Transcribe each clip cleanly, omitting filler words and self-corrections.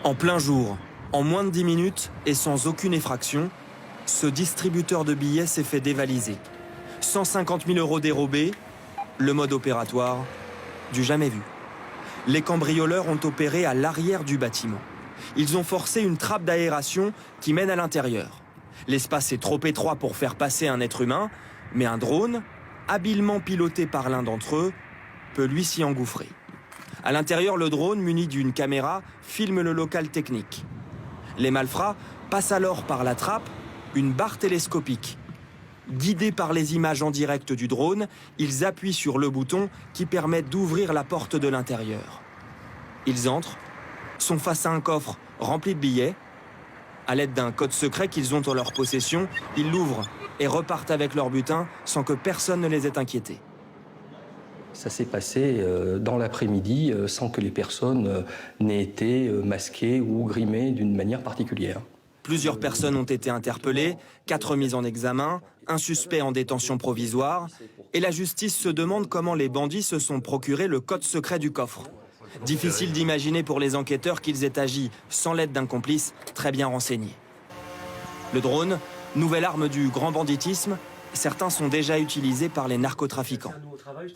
En plein jour, en moins de 10 minutes et sans aucune effraction, ce distributeur de billets s'est fait dévaliser. 150 000 € dérobés, le mode opératoire du jamais vu. Les cambrioleurs ont opéré à l'arrière du bâtiment. Ils ont forcé une trappe d'aération qui mène à l'intérieur. L'espace est trop étroit pour faire passer un être humain, mais un drone, habilement piloté par l'un d'entre eux, peut lui s'y engouffrer. À l'intérieur, le drone, muni d'une caméra, filme le local technique. Les malfrats passent alors par la trappe une barre télescopique. Guidés par les images en direct du drone, ils appuient sur le bouton qui permet d'ouvrir la porte de l'intérieur. Ils entrent, sont face à un coffre rempli de billets. À l'aide d'un code secret qu'ils ont en leur possession, ils l'ouvrent et repartent avec leur butin sans que personne ne les ait inquiétés. Ça s'est passé dans l'après-midi sans que les personnes n'aient été masquées ou grimées d'une manière particulière. Plusieurs personnes ont été interpellées, 4 mises en examen, un suspect en détention provisoire, et la justice se demande comment les bandits se sont procuré le code secret du coffre. Difficile d'imaginer pour les enquêteurs qu'ils aient agi sans l'aide d'un complice très bien renseigné. Le drone, nouvelle arme du grand banditisme, certains sont déjà utilisés par les narcotrafiquants.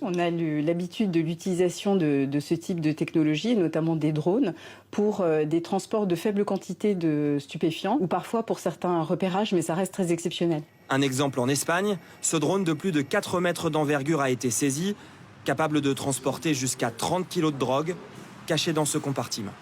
On a l'habitude de l'utilisation de ce type de technologie, notamment des drones, pour des transports de faible quantité de stupéfiants ou parfois pour certains repérages, mais ça reste très exceptionnel. Un exemple en Espagne, ce drone de plus de 4 mètres d'envergure a été saisi, capable de transporter jusqu'à 30 kilos de drogue cachée dans ce compartiment.